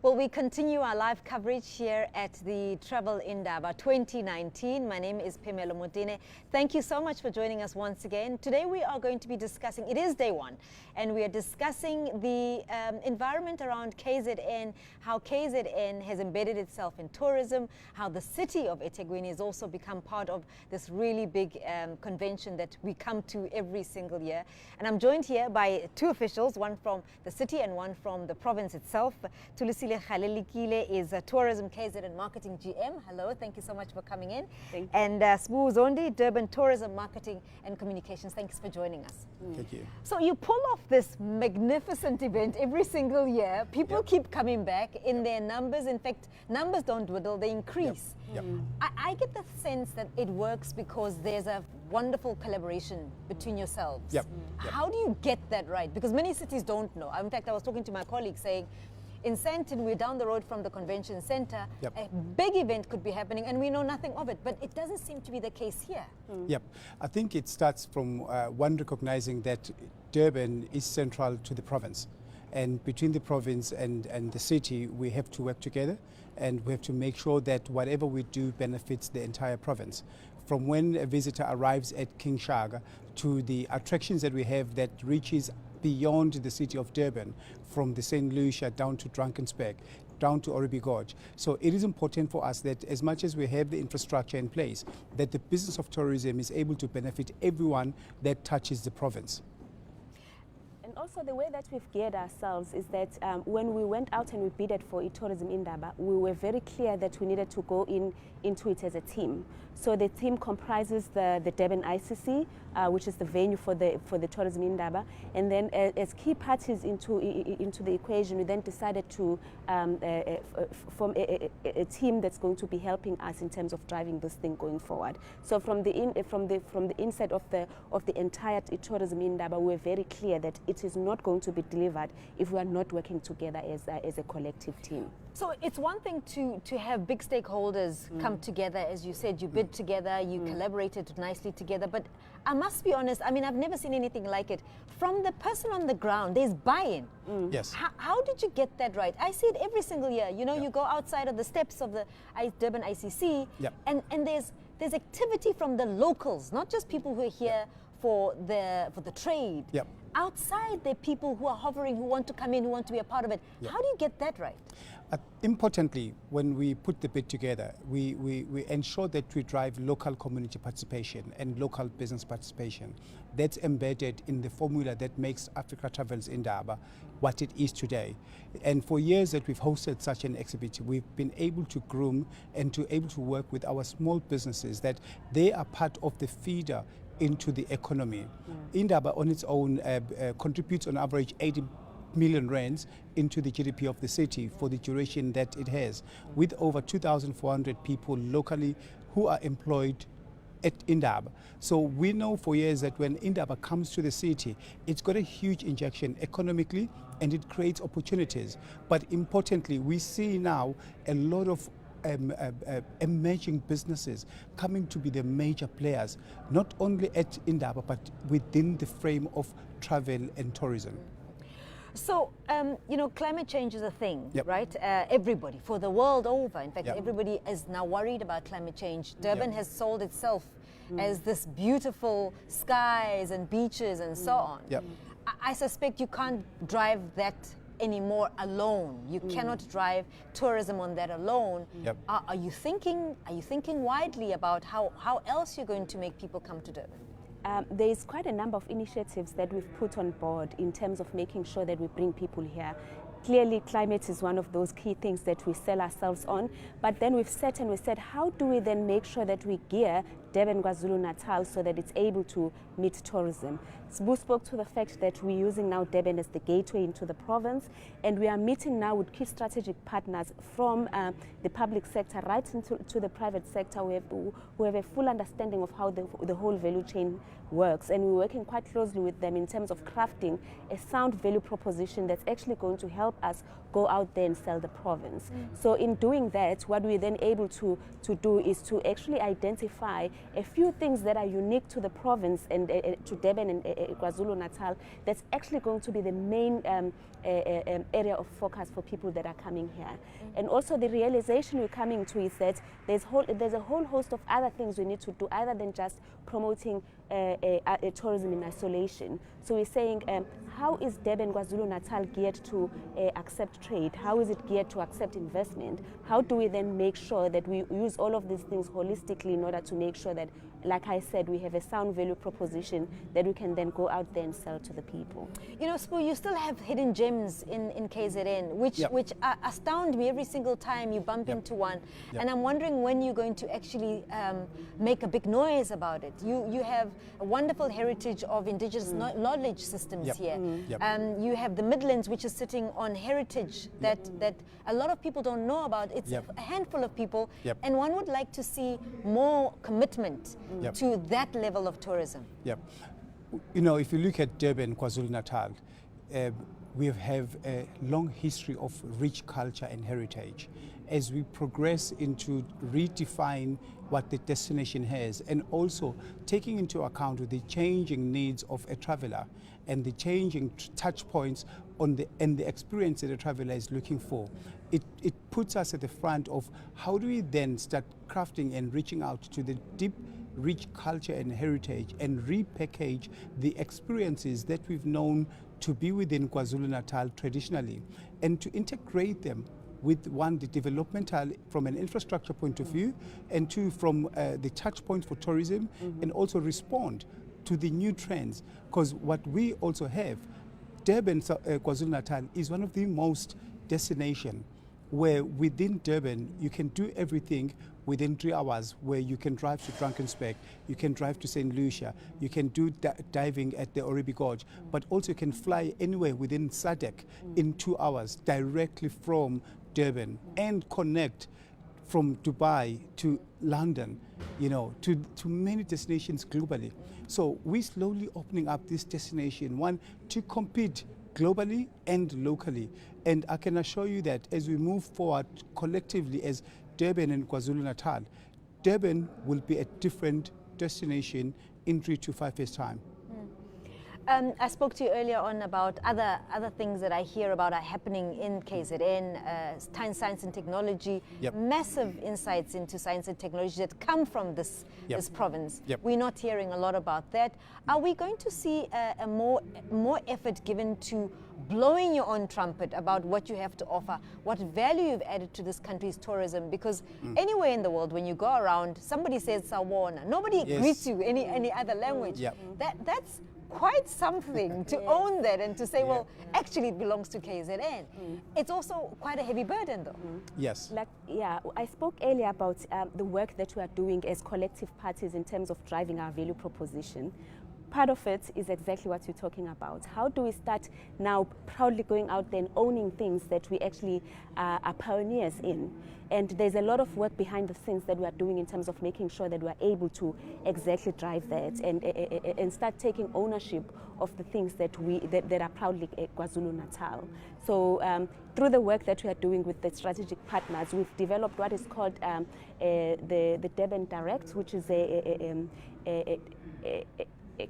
Well, we continue our live coverage here at the Travel Indaba 2019. My name is Phemelo Motene. Thank you so much for joining us once again. Today we are going to be discussing, it is day one, and we are discussing the environment around KZN, how KZN has embedded itself in tourism, how the city of eThekwini has also become part of this really big convention that we come to every single year. And I'm joined here by two officials, one from the city and one from the province itself. Thulisile Galelekile is a Tourism KZN Marketing GM. Hello, thank you so much for coming in. Thank you. And Zondi, Durban Tourism Marketing and Communications. Thanks for joining us. Thank you. So you pull off this magnificent event every single year. People keep coming back in their numbers. In fact, numbers don't dwindle, they increase. I get the sense that it works because there's a wonderful collaboration between yourselves. How do you get that right? Because many cities don't know. In fact, I was talking to my colleague saying, in Sandton, we're down the road from the convention center. A big event could be happening and we know nothing of it, but it doesn't seem to be the case here. I think it starts from one recognizing that Durban is central to the province. And between the province and the city, we have to work together and we have to make sure that whatever we do benefits the entire province. From when a visitor arrives at King Shaka to the attractions that we have that reaches beyond the city of Durban, from the St. Lucia down to Drakensberg, down to Oribi Gorge. So it is important for us that as much as we have the infrastructure in place, that the business of tourism is able to benefit everyone that touches the province. And also the way that we've geared ourselves is that when we went out and we bidded for eTourism Indaba, we were very clear that we needed to go into it as a team. So the team comprises the Durban ICC, which is the venue for the Tourism Indaba, and then as key parties into the equation, we then decided to form a team that's going to be helping us in terms of driving this thing going forward. So from the inside of the entire Tourism Indaba, we were very clear that it is not going to be delivered if we are not working together as a collective team. So it's one thing to have big stakeholders come together, as you said, you bid together, you collaborated nicely together, but I must be honest, I mean, I've never seen anything like it. From the person on the ground, there's buy-in. Yes. How did you get that right? I see it every single year. You know, you go outside of the steps of the Durban ICC, and there's activity from the locals, not just people who are here for the trade. Outside, there are people who are hovering, who want to come in, who want to be a part of it. How do you get that right? Importantly, when we put the bid together, we ensure that we drive local community participation and local business participation. That's embedded in the formula that makes Africa Travels Indaba what it is today. And for years that we've hosted such an exhibition, we've been able to groom and to able to work with our small businesses that they are part of the feeder into the economy. Indaba on its own contributes on average 80 million rands into the GDP of the city for the duration that it has, with over 2,400 people locally who are employed at Indaba. So we know for years that when Indaba comes to the city, it's got a huge injection economically and it creates opportunities. But importantly, we see now a lot of emerging businesses coming to be the major players, not only at Indaba, but within the frame of travel and tourism. So, you know, climate change is a thing, right? Everybody, for the world over. In fact, everybody is now worried about climate change. Durban has sold itself as this beautiful skies and beaches and so on. I suspect you can't drive that anymore alone. You cannot drive tourism on that alone. Are you thinking widely about how else you're going to make people come to Durban? There is quite a number of initiatives that we've put on board in terms of making sure that we bring people here. Clearly, climate is one of those key things that we sell ourselves on, but then we've sat and we said, how do we then make sure that we gear Durban, KwaZulu-Natal so that it's able to meet tourism? Sibu spoke to the fact that we're using now Durban as the gateway into the province, and we are meeting now with key strategic partners from the public sector right into the private sector who have a full understanding of how the whole value chain works, and we're working quite closely with them in terms of crafting a sound value proposition that's actually going to help us go out there and sell the province. So in doing that, what we're then able to do is to actually identify a few things that are unique to the province and and to Durban and KwaZulu-Natal, that's actually going to be the main area of focus for people that are coming here. And also the realization we're coming to is that there's a whole host of other things we need to do other than just promoting tourism in isolation. So we're saying, how is Durban, KwaZulu-Natal geared to accept trade? How is it geared to accept investment? How do we then make sure that we use all of these things holistically in order to make sure that, like I said, we have a sound value proposition that we can then go out there and sell to the people. You know, Spo, you still have hidden gems in KZN, which astound me every single time you bump into one. And I'm wondering when you're going to actually make a big noise about it. You have a wonderful heritage of indigenous knowledge systems here. You have the Midlands, which is sitting on heritage that a lot of people don't know about. It's a handful of people, and one would like to see more commitment to that level of tourism. You know, if you look at Durban, KwaZulu-Natal, we have a long history of rich culture and heritage. As we progress into redefine what the destination has, and also taking into account the changing needs of a traveler and the changing touch points on and the experience that a traveler is looking for, it puts us at the front of how do we then start crafting and reaching out to the deep rich culture and heritage and repackage the experiences that we've known to be within KwaZulu-Natal traditionally, and to integrate them with one, the developmental from an infrastructure point of view, and two, from the touch point for tourism, and also respond to the new trends. Because what we also have, Durban, KwaZulu-Natal is one of the most destination where within Durban you can do everything within 3 hours, where you can drive to Drakensberg, you can drive to St. Lucia, you can do diving at the Oribi Gorge, but also you can fly anywhere within SADC in 2 hours directly from Durban, and connect from Dubai to London, you know, to many destinations globally. So we're slowly opening up this destination, one, to compete globally and locally. And I can assure you that as we move forward collectively as Durban and KwaZulu-Natal, Durban will be a different destination in 3 to 5 years' time. I spoke to you earlier on about other things that I hear about are happening in KZN, science and technology, massive insights into science and technology that come from this province. We're not hearing a lot about that. Are we going to see a more effort given to blowing your own trumpet about what you have to offer, what value you've added to this country's tourism? Because anywhere in the world, when you go around, somebody says Sawona. Nobody greets you any other language. That's quite something to own that and to say, well, actually it belongs to KZN. It's also quite a heavy burden, though. Yes. I spoke earlier about the work that we are doing as collective parties in terms of driving our value proposition. Part of it is exactly what you're talking about. How do we start now proudly going out there and owning things that we actually are pioneers in? And there's a lot of work behind the scenes that we are doing in terms of making sure that we are able to exactly drive that and start taking ownership of the things that are proudly KwaZulu-Natal. So through the work that we are doing with the strategic partners, we've developed what is called the Durban Direct, which is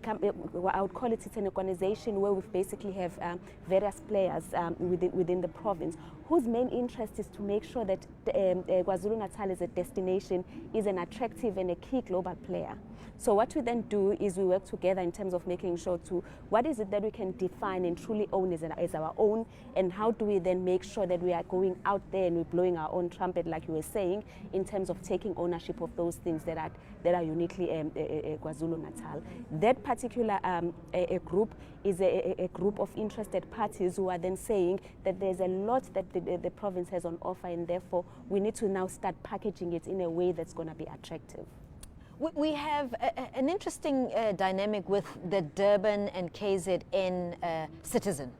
I would call it's an organization where we basically have various players within the province whose main interest is to make sure that KwaZulu-Natal as a destination is an attractive and a key global player. So what we then do is we work together in terms of making sure to what is it that we can define and truly own as our own, and how do we then make sure that we are going out there and we're blowing our own trumpet, like you were saying, in terms of taking ownership of those things that are uniquely KwaZulu-Natal. That particular group is a group of interested parties who are then saying that there's a lot that the province has on offer, and therefore we need to now start packaging it in a way that's going to be attractive. We have an interesting dynamic with the Durban and KZN citizen,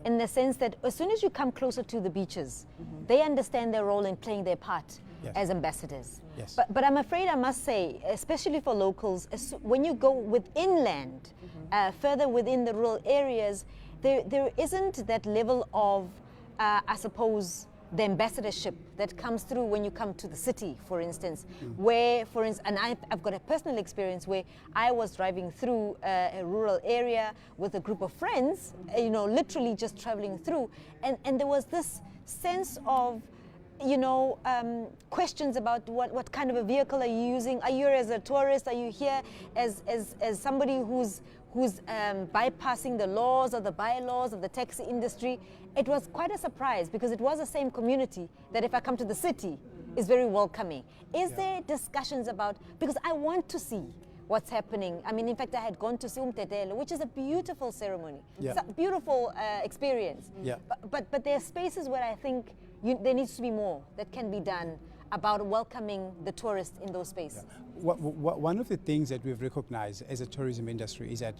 in the sense that as soon as you come closer to the beaches, they understand their role in playing their part as ambassadors. But I'm afraid I must say, especially for locals, when you go within land, further within the rural areas, there isn't that level of, I suppose, the ambassadorship that comes through when you come to the city, for instance, where, for instance, and I've got a personal experience where I was driving through a rural area with a group of friends, you know, literally just traveling through, and there was this sense of, you know, questions about what kind of a vehicle are you using? Are you here as a tourist? Are you here as somebody who's bypassing the laws or the bylaws of the taxi industry? It was quite a surprise because it was the same community that if I come to the city is very welcoming. Is there discussions about, because I want to see what's happening. I mean, in fact, I had gone to see Motene, which is a beautiful ceremony, it's a beautiful experience. But there are spaces where I think there needs to be more that can be done about welcoming the tourists in those spaces. One of the things that we've recognized as a tourism industry is that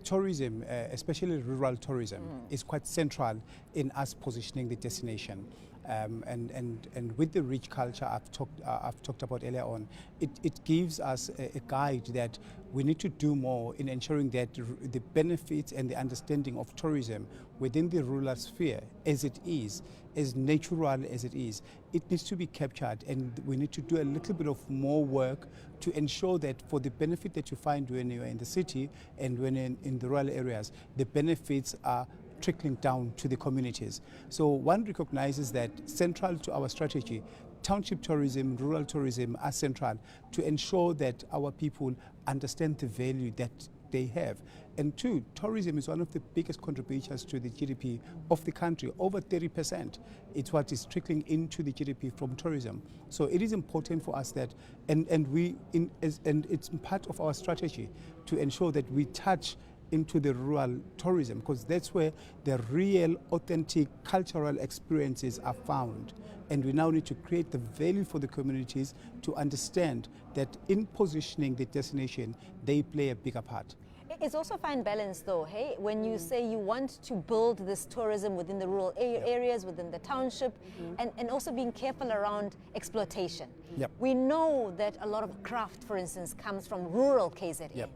tourism, especially rural tourism, is quite central in us positioning the destination. And with the rich culture I've talked about earlier on, it gives us a guide that we need to do more in ensuring that the benefits and the understanding of tourism within the rural sphere, as it is, as natural as it is, it needs to be captured, and we need to do a little bit of more work to ensure that for the benefit that you find when you're in the city and when in the rural areas, the benefits are trickling down to the communities. So one recognizes that central to our strategy, township tourism, rural tourism are central to ensure that our people understand the value that they have. And two, tourism is one of the biggest contributors to the GDP of the country. Over 30%, it's what is trickling into the GDP from tourism. So it is important for us that, and it's part of our strategy to ensure that we touch into the rural tourism, because that's where the real, authentic cultural experiences are found. And we now need to create the value for the communities to understand that in positioning the destination, they play a bigger part. It's also fine balance though, hey? When you say you want to build this tourism within the rural areas, within the township, and also being careful around exploitation. We know that a lot of craft, for instance, comes from rural KZN.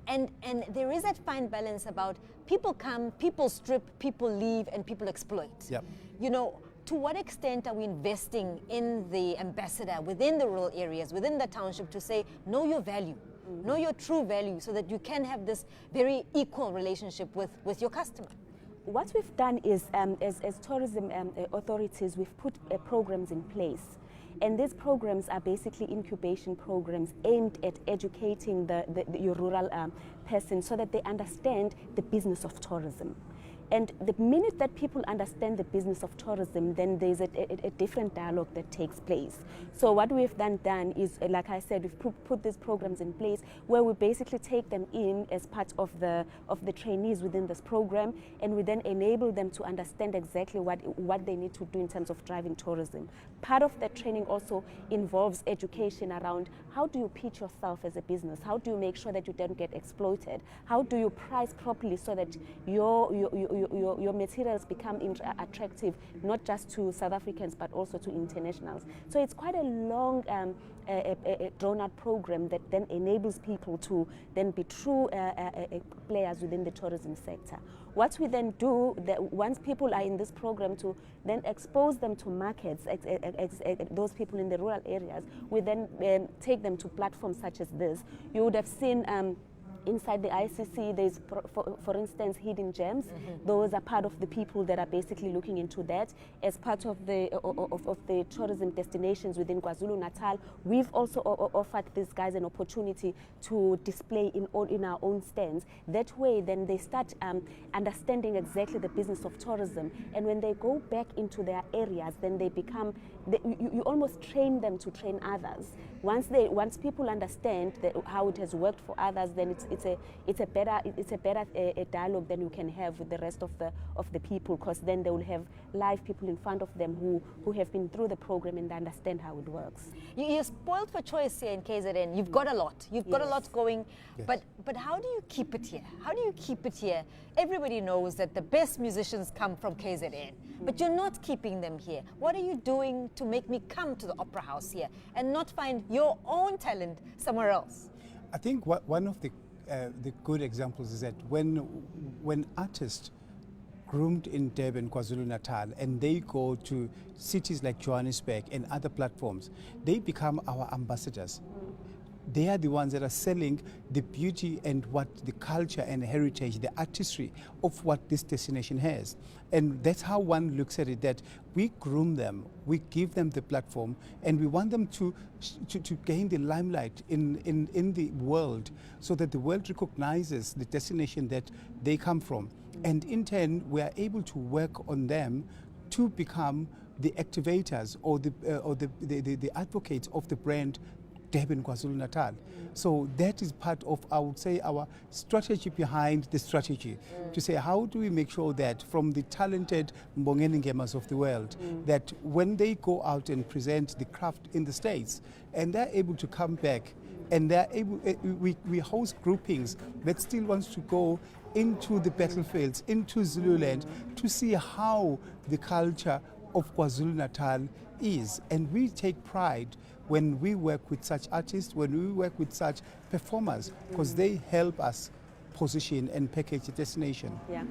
And there is that fine balance about people come, people strip, people leave, and people exploit. You know, to what extent are we investing in the ambassador within the rural areas, within the township, to say, know your value, know your true value, so that you can have this very equal relationship with your customer? What we've done is, as tourism authorities, we've put programs in place. And these programs are basically incubation programs aimed at educating your rural person so that they understand the business of tourism. And the minute that people understand the business of tourism, then there's a different dialogue that takes place. So what we've done is, like I said, we've put these programs in place where we basically take them in as part of the trainees within this program, and we then enable them to understand exactly what they need to do in terms of driving tourism. Part of that training also involves education around how do you pitch yourself as a business? How do you make sure that you don't get exploited? How do you price properly so that your materials become attractive, not just to South Africans but also to internationals? So it's quite a long drawn-out program that then enables people to then be true players within the tourism sector. What we then do, once people are in this program, to then expose them to markets, those people in the rural areas, we then take them to platforms such as this. You would have seen inside the ICC, there's, for instance, hidden gems. Those are part of the people that are basically looking into that. As part of the tourism destinations within KwaZulu-Natal, we've also offered these guys an opportunity to display in our own stands. That way, then they start understanding exactly the business of tourism. And when they go back into their areas, then they become, you almost train them to train others. Once people understand how it has worked for others, then it's a better dialogue than you can have with the rest of the people, because then they will have live people in front of them who have been through the program and understand how it works. You're spoiled for choice here in KZN. You've got a lot. You've got a lot going. But how do you keep it here? How do you keep it here? Everybody knows that the best musicians come from KZN, but you're not keeping them here. What are you doing to make me come to the Opera House here and not find your own talent somewhere else? I think one of the good examples is that when artists groomed in Durban, KwaZulu-Natal, and they go to cities like Johannesburg and other platforms, they become our ambassadors. They are the ones that are selling the beauty and what the culture and heritage, the artistry of what this destination has. And that's how one looks at it, that we groom them, we give them the platform, and we want them to gain the limelight in the world, so that the world recognizes the destination that they come from. And in turn, we are able to work on them to become the activators or the advocates of the brand Durban, KwaZulu-Natal. So that is part of, I would say, our strategy behind the strategy, to say how do we make sure that from the talented Mbongeni Ngemas of the world, that when they go out and present the craft in the States, and they're able to come back, and they're able, we host groupings that still wants to go into the battlefields, into Zululand, to see how the culture of KwaZulu-Natal is. And we take pride when we work with such artists, when we work with such performers, because they help us position and package the destination. Yeah.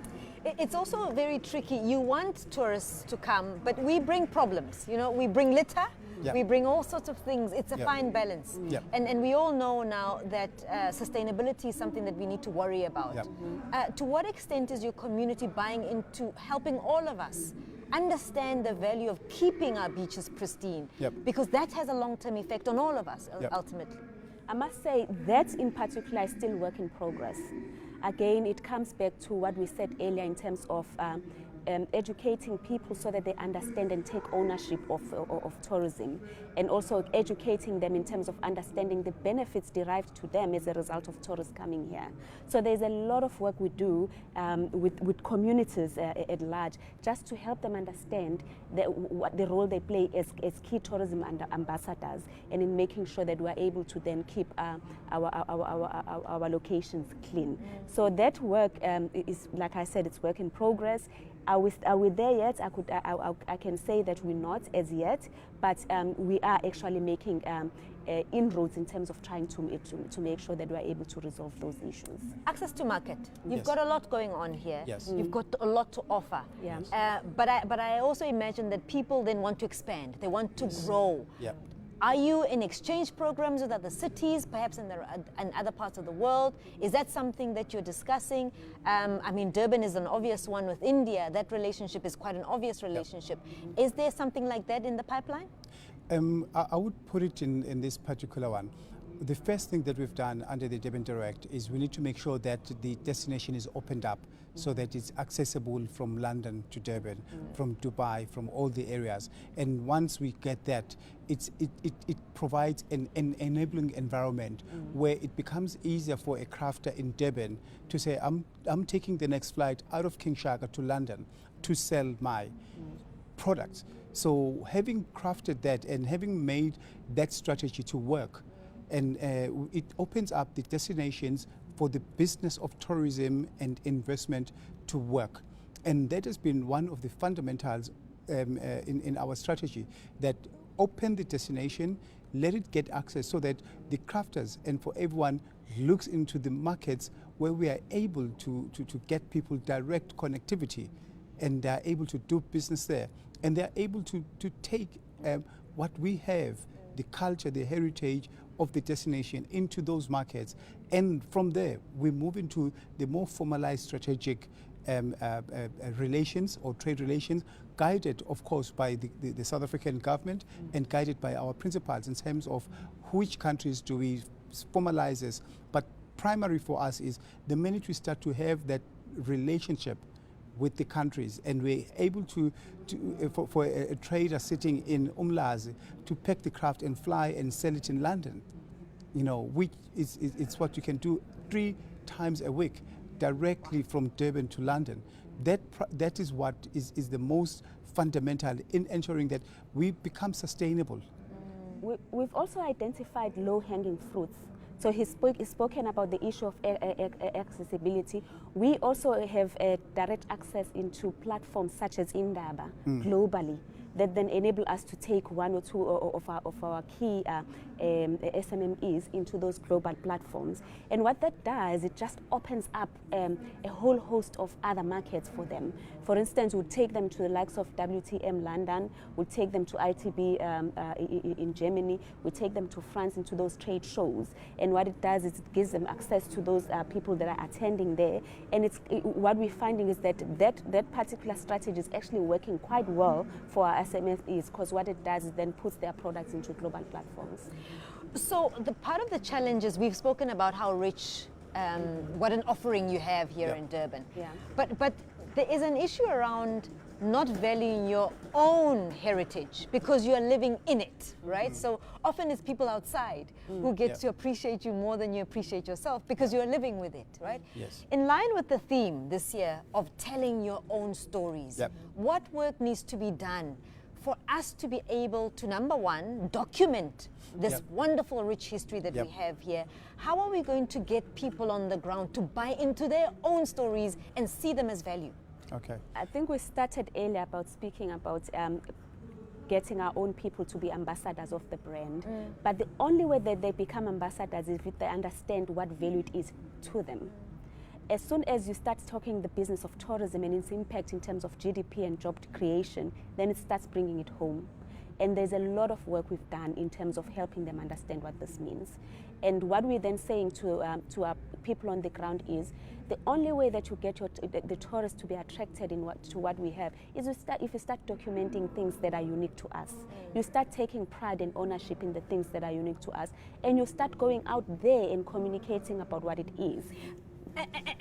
It's also very tricky. You want tourists to come, but we bring problems. You know, we bring litter, we bring all sorts of things. It's a fine balance. And we all know now that sustainability is something that we need to worry about. To what extent is your community buying into helping all of us understand the value of keeping our beaches pristine? Because that has a long-term effect on all of us, ultimately. I must say that in particular is still work in progress. Again, it comes back to what we said earlier in terms of educating people so that they understand and take ownership of tourism, and also educating them in terms of understanding the benefits derived to them as a result of tourists coming here. So there's a lot of work we do with communities at large, just to help them understand what the role they play as key tourism ambassadors, and in making sure that we're able to then keep our locations clean. So that work is, like I said, it's work in progress. Are we there yet? I can say that we're not as yet, but we are actually making inroads in terms of trying to make sure that we're able to resolve those issues. Access to market. You've got a lot going on here. You've got a lot to offer. But I also imagine that people then want to expand. They want to grow. Are you in exchange programs with other cities, perhaps in other parts of the world? Is that something that you're discussing? I mean, Durban is an obvious one with India. That relationship is quite an obvious relationship. Is there something like that in the pipeline? I would put it in this particular one. The first thing that we've done under the Durban Direct is we need to make sure that the destination is opened up so that it's accessible from London to Durban, from Dubai, from all the areas. And once we get that, it provides an enabling environment where it becomes easier for a crafter in Durban to say, I'm taking the next flight out of King Shaka to London to sell my products. So having crafted that and having made that strategy to work, and it opens up the destinations for the business of tourism and investment to work. And that has been one of the fundamentals in our strategy, that open the destination, let it get access so that the crafters and for everyone looks into the markets where we are able to get people direct connectivity, and they are able to do business there. And they are able to take what we have, the culture, the heritage of the destination, into those markets. And from there, we move into the more formalized strategic relations or trade relations, guided, of course, by the South African government and guided by our principals in terms of which countries do we formalize this. But primary for us is the minute we start to have that relationship with the countries, and we're able for a trader sitting in Umlazi to pack the craft and fly and sell it in London, you know, which it's what you can do 3 times a week directly from Durban to London. That is what is the most fundamental in ensuring that we become sustainable. We've also identified low-hanging fruits. So he's spoken about the issue of accessibility. We also have direct access into platforms such as Indaba globally that then enable us to take one or two of our key SMMEs into those global platforms. And what that does, it just opens up a whole host of other markets for them. For instance, we'll take them to the likes of WTM London, we'll take them to ITB in Germany, we'll take them to France into those trade shows. And what it does is it gives them access to those people that are attending there. And what we're finding is that particular strategy is actually working quite well for our SMMEs, because what it does is then puts their products into global platforms. So the part of the challenge is we've spoken about how rich, what an offering you have here in Durban. Yeah. But there is an issue around not valuing your own heritage because you are living in it, right? So often it's people outside who get to appreciate you more than you appreciate yourself because you are living with it, right? Yes. In line with the theme this year of telling your own stories, what work needs to be done for us to be able to, number one, document this wonderful rich history that we have here? How are we going to get people on the ground to buy into their own stories and see them as value? Okay. I think we started earlier about speaking about getting our own people to be ambassadors of the brand. But the only way that they become ambassadors is if they understand what value it is to them. As soon as you start talking the business of tourism and its impact in terms of GDP and job creation, then it starts bringing it home. And there's a lot of work we've done in terms of helping them understand what this means. And what we're then saying to our people on the ground is the only way that you get the tourists to be attracted to what we have is if you start documenting things that are unique to us. You start taking pride and ownership in the things that are unique to us, and you start going out there and communicating about what it is.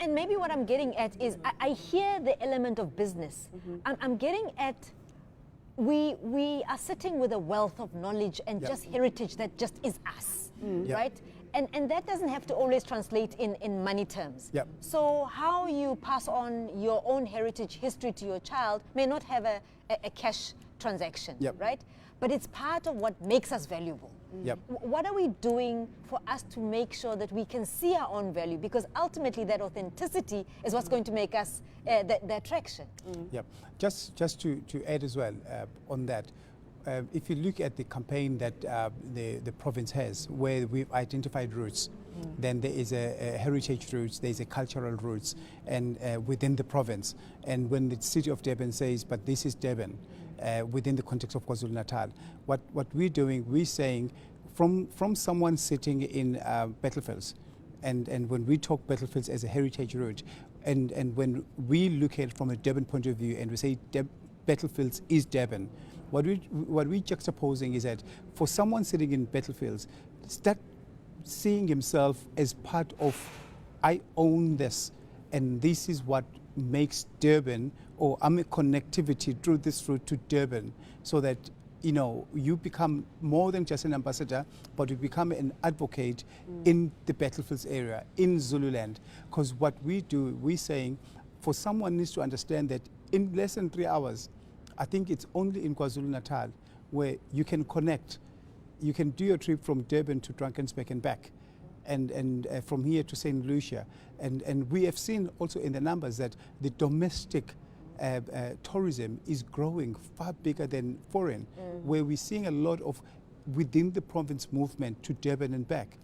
And maybe what I'm getting at is I hear the element of business. I'm getting at we are sitting with a wealth of knowledge and just heritage that just is us, right? And that doesn't have to always translate in money terms. So how you pass on your own heritage history to your child may not have a cash transaction, right? But it's part of what makes us valuable. What are we doing for us to make sure that we can see our own value? Because ultimately that authenticity is what's going to make us the attraction. Just to add as well on that, if you look at the campaign that the province has, where we've identified roots, then there is a heritage roots, there's a cultural roots, and within the province. And when the city of Durban says, but this is Durban, within the context of KwaZulu-Natal, what we're doing, we're saying, from someone sitting in battlefields, and when we talk battlefields as a heritage route, and when we look at it from a Durban point of view, and we say battlefields is Durban, what we juxtaposing is that for someone sitting in battlefields, start seeing himself as part of, I own this, and this is what makes Durban, or I'm a connectivity through this route to Durban, so that you become more than just an ambassador, but you become an advocate in the battlefields area, in Zululand. Because what we do, we're saying, for someone needs to understand that in less than 3 hours, I think it's only in KwaZulu-Natal where you can connect. You can do your trip from Durban to Drakensberg and back, and from here to St. Lucia. And we have seen also in the numbers that the domestic tourism is growing far bigger than foreign, where we're seeing a lot of within the province movement to Durban and back.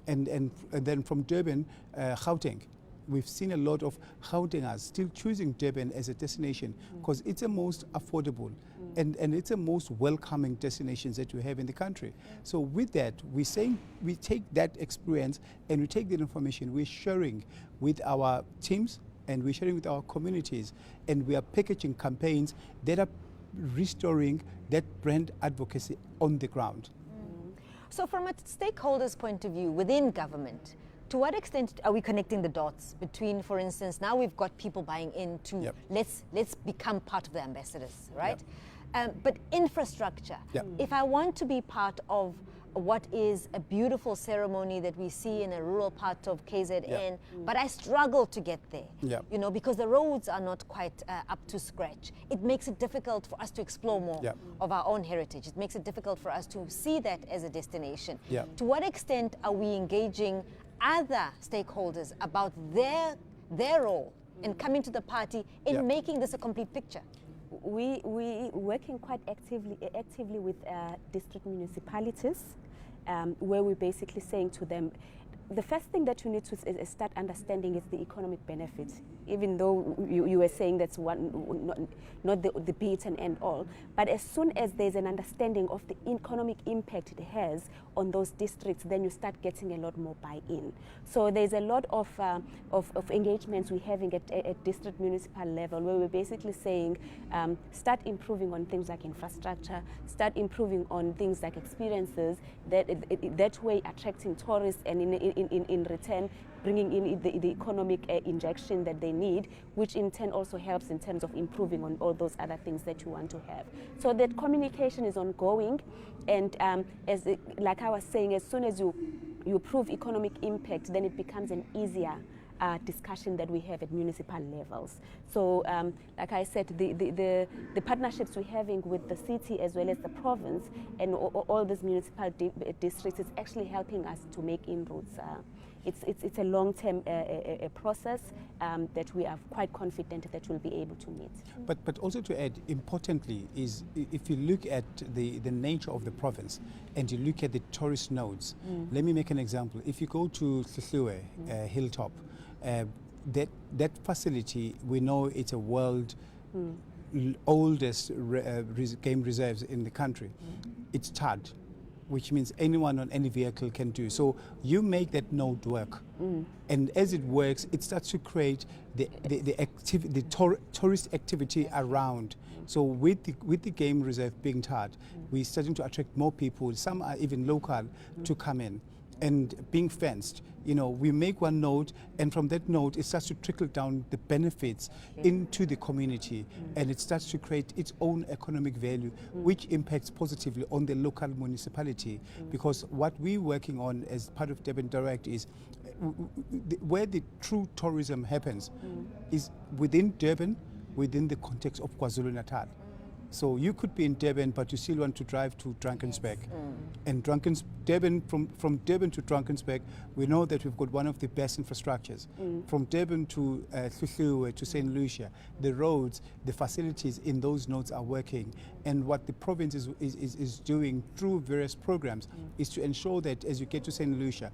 And then from Durban, Gauteng. We've seen a lot of Gautengers still choosing Durban as a destination because it's the most affordable and it's the most welcoming destinations that we have in the country. So with that, we're saying we take that experience and we take that information, we're sharing with our teams and we're sharing with our communities, and we are packaging campaigns that are restoring that brand advocacy on the ground. So from a stakeholder's point of view within government, to what extent are we connecting the dots between, for instance, now we've got people buying into let's become part of the ambassadors, right? But infrastructure, if I want to be part of what is a beautiful ceremony that we see in a rural part of KZN, but I struggle to get there, because the roads are not quite up to scratch. It makes it difficult for us to explore more of our own heritage. It makes it difficult for us to see that as a destination. To what extent are we engaging other stakeholders about their role in coming to the party in making this a complete picture? we working quite actively with district municipalities, where we're basically saying to them, the first thing that you need to start understanding is the economic benefit. Even though you were saying that's not the be it and end all, but as soon as there's an understanding of the economic impact it has on those districts, then you start getting a lot more buy-in. So there's a lot of engagements we're having at district municipal level, where we're basically saying start improving on things like infrastructure, start improving on things like experiences, that way attracting tourists, and in return bringing in the economic injection that they need, which in turn also helps in terms of improving on all those other things that you want to have. So that communication is ongoing, and like I was saying, as soon as you prove economic impact, then it becomes an easier discussion that we have at municipal levels. So like I said, the partnerships we're having with the city as well as the province and all these municipal districts is actually helping us to make inroads. It's a long-term process that we are quite confident that we'll be able to meet. But also to add, importantly, is if you look at the nature of the province and you look at the tourist nodes, let me make an example. If you go to Thulisile, Hilltop, that facility, we know it's a world oldest game reserves in the country. It's tarred, which means anyone on any vehicle can do. So you make that node work, and as it works, it starts to create the tourist activity around. So with the game reserve being tarred, we're starting to attract more people. Some are even local to come in. And being fenced, we make one node, and from that node it starts to trickle down the benefits into the community, and it starts to create its own economic value, which impacts positively on the local municipality. Because what we're working on as part of Durban Direct is where the true tourism happens is within Durban, within the context of KwaZulu-Natal. So you could be in Durban, but you still want to drive to Drakensberg. And Durban, from Durban to Drakensberg, we know that we've got one of the best infrastructures. From Durban to Thulisile to St. Lucia, the roads, the facilities in those nodes are working. And what the province is doing through various programs is to ensure that as you get to St. Lucia,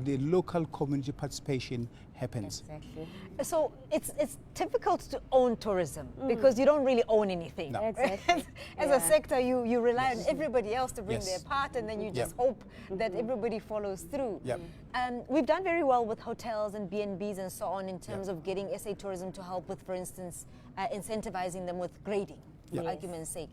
the local community participation happens. Exactly. So it's difficult to own tourism because you don't really own anything. No. Exactly. As a sector, you rely on everybody else to bring their part, and then you just hope that everybody follows through. We've done very well with hotels and B&Bs and so on in terms of getting SA Tourism to help with, for instance, incentivizing them with grading. For argument's sake.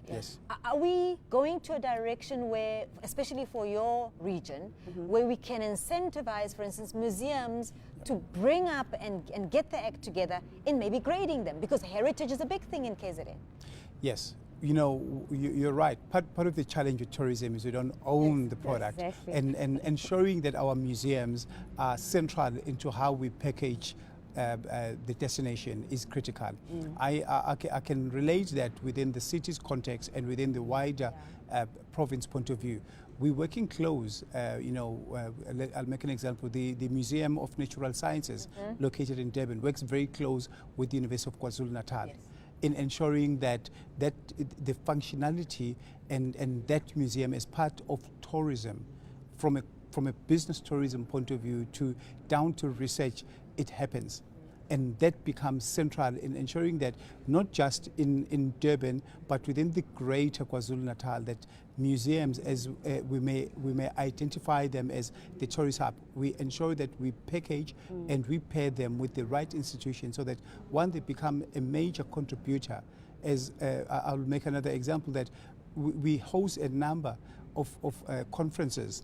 Are we going to a direction where, especially for your region, where we can incentivize, for instance, museums to bring up and get the act together in maybe grading them? Because heritage is a big thing in KZN. Yes. You're right. Part of the challenge with tourism is we don't own the product. Exactly. And ensuring that our museums are central into how we package the destination is critical. I can relate that within the city's context and within the wider province point of view. We're working close, I'll make an example. The Museum of Natural Sciences located in Durban works very close with the University of KwaZulu-Natal in ensuring that the functionality and that museum is part of tourism from a business tourism point of view down to research. It happens, and that becomes central in ensuring that not just in Durban, but within the greater KwaZulu-Natal, that museums, as we may identify them as the tourist hub, we ensure that we package and we pair them with the right institutions so that, one, they become a major contributor. As I'll make another example, that we host a number of conferences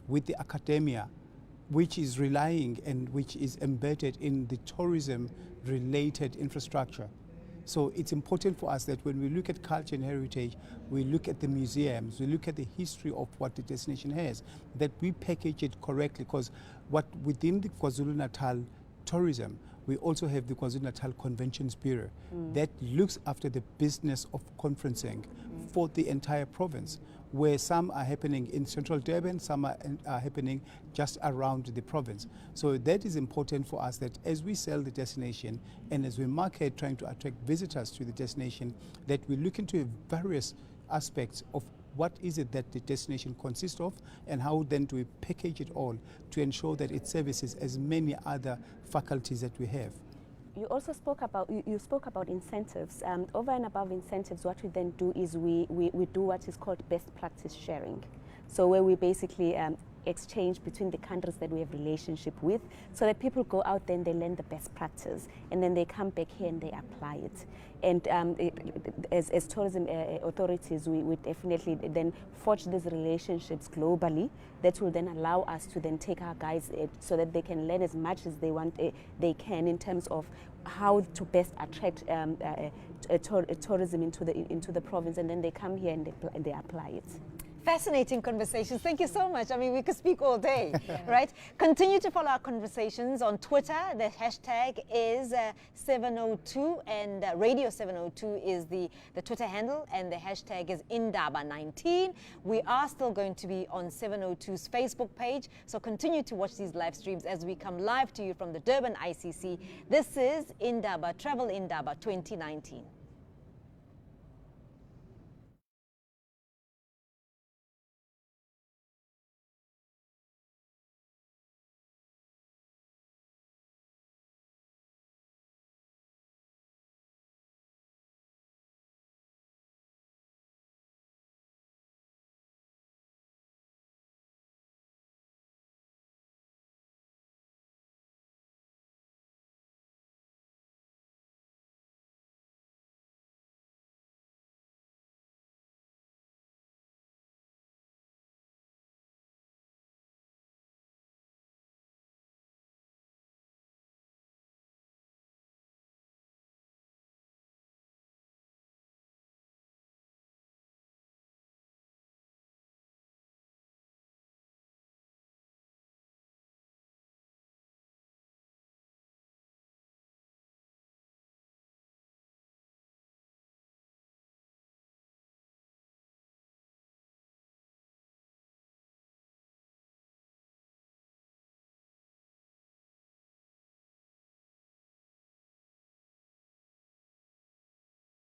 with the academia, which is relying and which is embedded in the tourism-related infrastructure. So it's important for us that when we look at culture and heritage, we look at the museums, we look at the history of what the destination has, that we package it correctly, because within the KwaZulu-Natal tourism, we also have the KwaZulu-Natal Conventions Bureau that looks after the business of conferencing for the entire province, where some are happening in central Durban, some are happening just around the province. So that is important for us, that as we sell the destination and as we market, trying to attract visitors to the destination, that we look into various aspects of what is it that the destination consists of, and how then do we package it all to ensure that it services as many other faculties that we have. You also spoke about incentives. Over and above incentives, what we then do is we do what is called best practice sharing. So where we basically exchange between the countries that we have relationship with, so that people go out there and they learn the best practice, and then they come back here and they apply it. And as tourism authorities, we definitely then forge these relationships globally that will then allow us to then take our guides so that they can learn as much as they can in terms of how to best attract tourism into the province, and then they come here and they apply it. Fascinating conversations. Thank you so much. I mean, we could speak all day, right? Continue to follow our conversations on Twitter. The hashtag is 702, and Radio 702 is the Twitter handle, and the hashtag is Indaba19. We are still going to be on 702's Facebook page, so continue to watch these live streams as we come live to you from the Durban ICC. This is Indaba, Travel Indaba 2019.